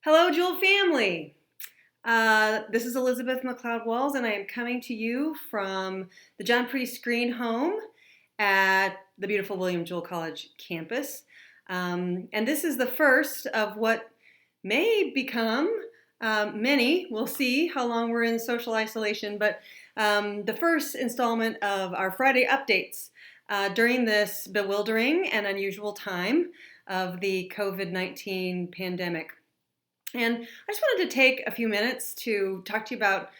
Hello, Jewell family. This is Elizabeth MacLeod Walls, and I am coming to you from the John Priest Green home at the beautiful William Jewell College campus. And this is the first of what may become many. We'll see how long we're in social isolation, but the first installment of our Friday updates during this bewildering and unusual time of the COVID-19 pandemic. And I just wanted to take a few minutes to talk to you about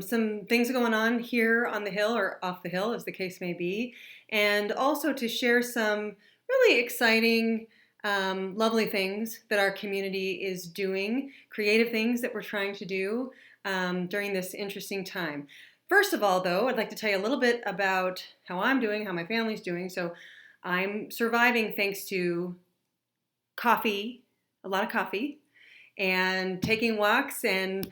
some things going on here on the hill or off the hill, as the case may be, and also to share some really exciting, lovely things that our community is doing, creative things that we're trying to do during this interesting time. First of all, though, I'd like to tell you a little bit about how I'm doing, how my family's doing. So I'm surviving thanks to coffee, a lot of coffee, and taking walks and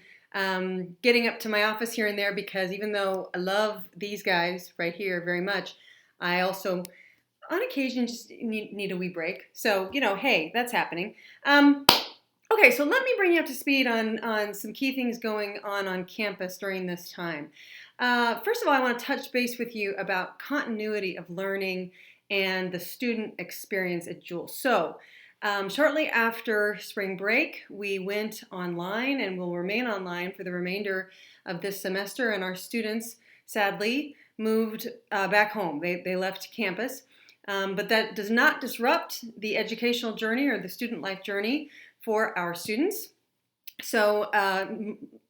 getting up to my office here and there, because even though I love these guys right here very much, I also on occasion just need a wee break. So, hey, that's happening. Okay, so let me bring you up to speed on some key things going on campus during this time. First of all, I want to touch base with you about continuity of learning and the student experience at Jewell. So, shortly after spring break, we went online and will remain online for the remainder of this semester, and our students, sadly, moved back home. They left campus, but that does not disrupt the educational journey or the student life journey for our students. So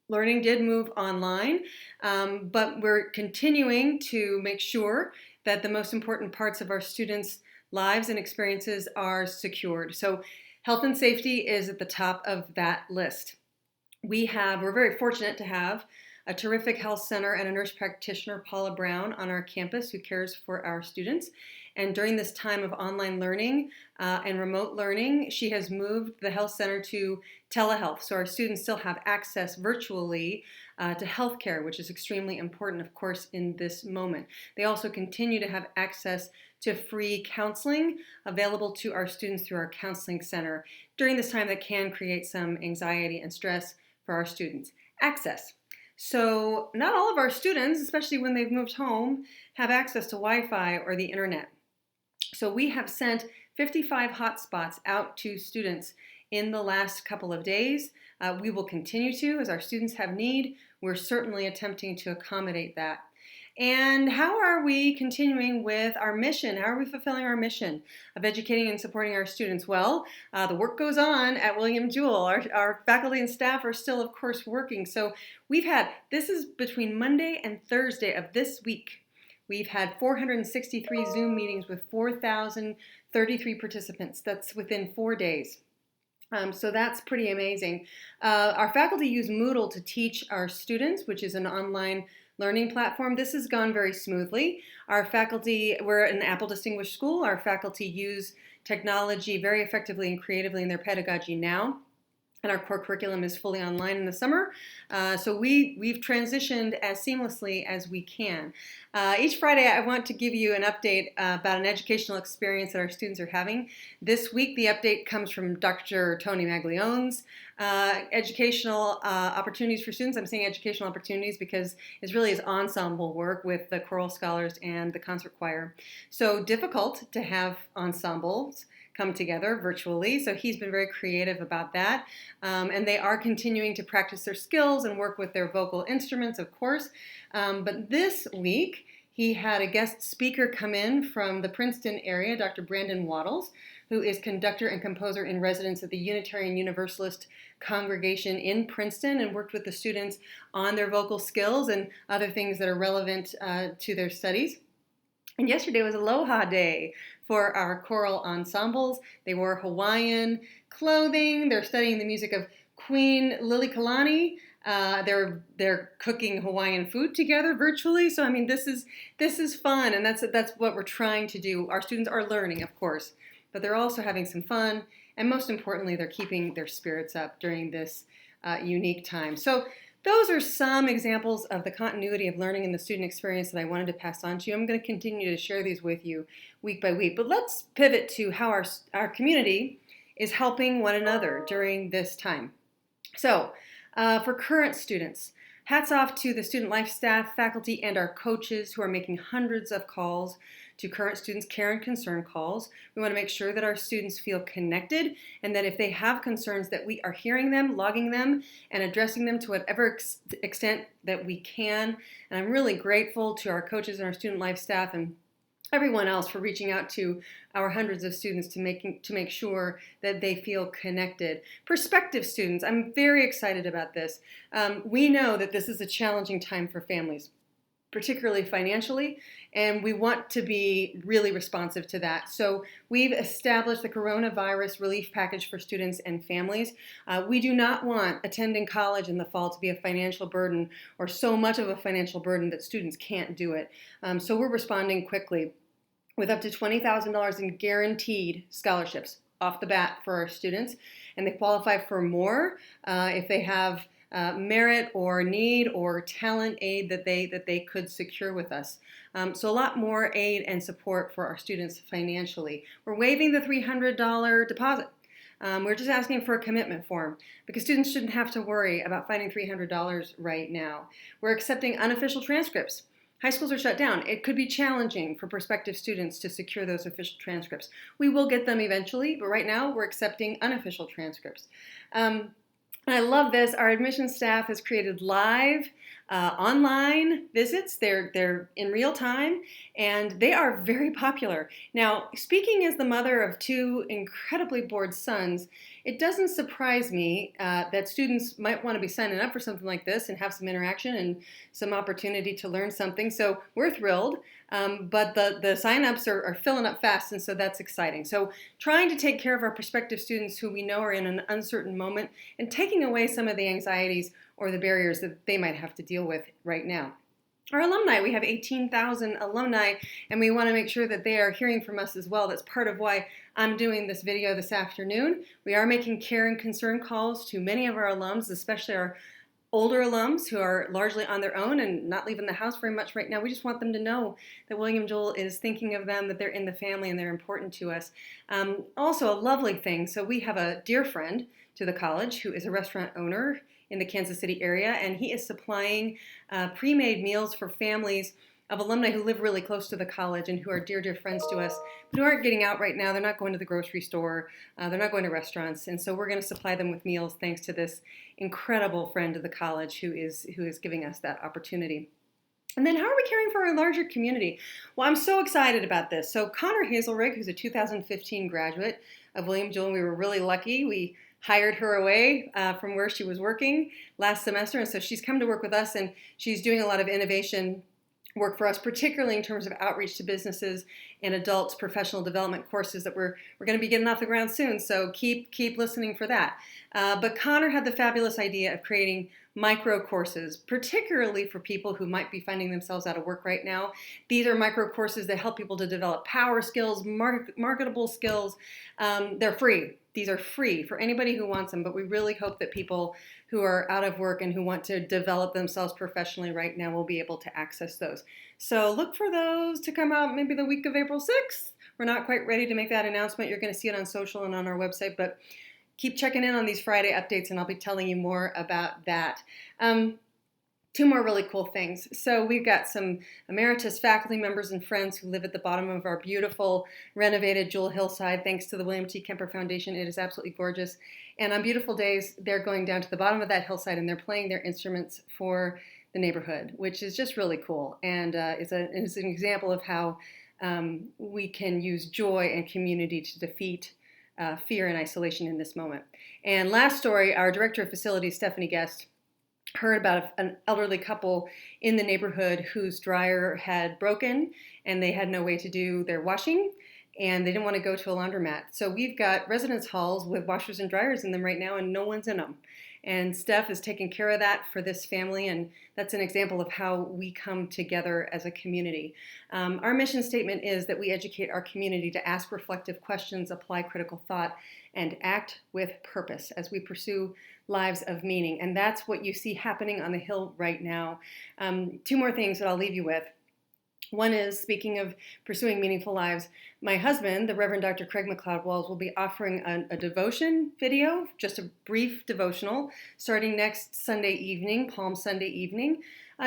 learning did move online, but we're continuing to make sure that the most important parts of our students' lives and experiences are secured. So health and safety is at the top of that list. We're very fortunate to have a terrific health center and a nurse practitioner, Paula Brown, on our campus who cares for our students. And during this time of online learning and remote learning, she has moved the health center to telehealth. So our students still have access virtually to healthcare, which is extremely important, of course, in this moment. They also continue to have access to free counseling available to our students through our counseling center during this time that can create some anxiety and stress for our students. Access. So not all of our students, especially when they've moved home, have access to Wi-Fi or the internet. So we have sent 55 hotspots out to students in the last couple of days. We will continue to, as our students have need. We're certainly attempting to accommodate that. And how are we continuing with our mission? How are we fulfilling our mission of educating and supporting our students? Well, the work goes on at William Jewell. Our faculty and staff are still, of course, working. So this is between Monday and Thursday of this week. We've had 463 Zoom meetings with 4,033 participants. That's within 4 days. So that's pretty amazing. Our faculty use Moodle to teach our students, which is an online learning platform. This has gone very smoothly. Our faculty, we're an Apple Distinguished School. Our faculty use technology very effectively and creatively in their pedagogy now. And our core curriculum is fully online in the summer. So we've transitioned as seamlessly as we can. Each Friday I want to give you an update about an educational experience that our students are having. This week the update comes from Dr. Tony Maglione's educational opportunities for students. I'm saying educational opportunities because it's really his ensemble work with the choral scholars and the concert choir. So difficult to have ensembles come together virtually, so he's been very creative about that. And they are continuing to practice their skills and work with their vocal instruments, of course. But this week, he had a guest speaker come in from the Princeton area, Dr. Brandon Waddles, who is conductor and composer in residence at the Unitarian Universalist congregation in Princeton, and worked with the students on their vocal skills and other things that are relevant to their studies. And yesterday was Aloha Day for our choral ensembles. They wore Hawaiian clothing. They're studying the music of Queen Liliuokalani. They're cooking Hawaiian food together virtually. So I mean, this is fun, and that's what we're trying to do. Our students are learning, of course, but they're also having some fun, and most importantly, they're keeping their spirits up during this unique time. So those are some examples of the continuity of learning in the student experience that I wanted to pass on to you. I'm going to continue to share these with you week by week, but let's pivot to how our community is helping one another during this time. So, for current students, hats off to the student life staff, faculty, and our coaches who are making hundreds of calls to current students, care and concern calls. We want to make sure that our students feel connected and that if they have concerns that we are hearing them, logging them, and addressing them to whatever extent that we can. And I'm really grateful to our coaches and our student life staff and everyone else for reaching out to our hundreds of students to make sure that they feel connected. Prospective students, I'm very excited about this. We know that this is a challenging time for families, particularly financially, and we want to be really responsive to that. So we've established the coronavirus relief package for students and families. We do not want attending college in the fall to be a financial burden or so much of a financial burden that students can't do it. So we're responding quickly with up to $20,000 in guaranteed scholarships off the bat for our students, and they qualify for more if they have merit or need or talent aid that they could secure with us. So a lot more aid and support for our students financially. We're waiving the $300 deposit. We're just asking for a commitment form because students shouldn't have to worry about finding $300 right now. We're accepting unofficial transcripts. High schools are shut down. It could be challenging for prospective students to secure those official transcripts. We will get them eventually, but right now we're accepting unofficial transcripts. And I love this. Our admissions staff has created live online visits. They're in real time, and they are very popular. Now, speaking as the mother of two incredibly bored sons, it doesn't surprise me that students might want to be signing up for something like this and have some interaction and some opportunity to learn something. So we're thrilled, but the sign-ups are filling up fast, and so that's exciting. So trying to take care of our prospective students who we know are in an uncertain moment and taking away some of the anxieties or the barriers that they might have to deal with right now. Our alumni, we have 18,000 alumni, and we want to make sure that they are hearing from us as well. That's part of why I'm doing this video this afternoon. We are making care and concern calls to many of our alums, especially our older alums who are largely on their own and not leaving the house very much right now. We just want them to know that William Jewell is thinking of them, that they're in the family and they're important to us. Also a lovely thing, so we have a dear friend to the college who is a restaurant owner in the Kansas City area, and he is supplying pre-made meals for families of alumni who live really close to the college and who are dear, dear friends to us, but who aren't getting out right now. They're not going to the grocery store. They're not going to restaurants. And so we're going to supply them with meals thanks to this incredible friend of the college who is giving us that opportunity. And then how are we caring for our larger community? Well, I'm so excited about this. So Connor Hazelrigg, who's a 2015 graduate of William Jewell, and we were really lucky. We hired her away from where she was working last semester, and so she's come to work with us, and she's doing a lot of innovation work for us, particularly in terms of outreach to businesses and adults, professional development courses that we're going to be getting off the ground soon. So keep listening for that. But Connor had the fabulous idea of creating micro courses, particularly for people who might be finding themselves out of work right now. These are micro courses that help people to develop power skills, marketable skills. They're free. These are free for anybody who wants them, but we really hope that people who are out of work and who want to develop themselves professionally right now will be able to access those. So look for those to come out maybe the week of April 6th. We're not quite ready to make that announcement. You're going to see it on social and on our website, but keep checking in on these Friday updates and I'll be telling you more about that. Two more really cool things. So we've got some emeritus faculty members and friends who live at the bottom of our beautiful renovated Jewell hillside thanks to the William T. Kemper Foundation. It is absolutely gorgeous. And on beautiful days, they're going down to the bottom of that hillside and they're playing their instruments for the neighborhood, which is just really cool. And it's an example of how we can use joy and community to defeat fear and isolation in this moment. And last story, our director of facilities, Stephanie Guest, heard about an elderly couple in the neighborhood whose dryer had broken and they had no way to do their washing and they didn't want to go to a laundromat. So we've got residence halls with washers and dryers in them right now and no one's in them. And Steph is taking care of that for this family, and that's an example of how we come together as a community. Our mission statement is that we educate our community to ask reflective questions, apply critical thought, and act with purpose as we pursue lives of meaning. And that's what you see happening on the Hill right now. Two more things that I'll leave you with. One is, speaking of pursuing meaningful lives, my husband, the Reverend Dr. Craig MacLeod Walls, will be offering a devotion video, just a brief devotional, starting next Sunday evening, Palm Sunday evening,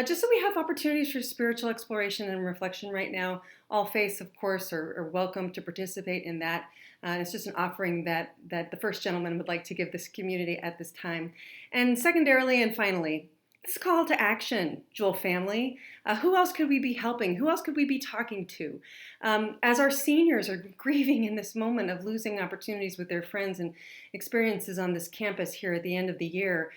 just so we have opportunities for spiritual exploration and reflection right now. All faiths, of course, are welcome to participate in that. It's just an offering that the First Gentleman would like to give this community at this time. And secondarily and finally, this call to action, Jewell family. Who else could we be helping? Who else could we be talking to? As our seniors are grieving in this moment of losing opportunities with their friends and experiences on this campus here at the end of the year,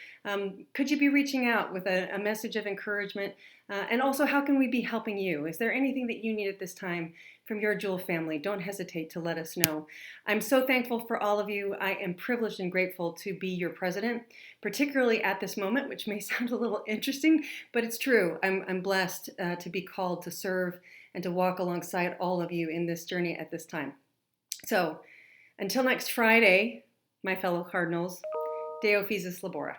could you be reaching out with a message of encouragement? And also, how can we be helping you? Is there anything that you need at this time from your Jewell family? Don't hesitate to let us know. I'm so thankful for all of you. I am privileged and grateful to be your president, particularly at this moment, which may sound a little interesting, but it's true. I'm blessed to be called to serve and to walk alongside all of you in this journey at this time. So until next Friday, my fellow Cardinals, Deo Physis Labora.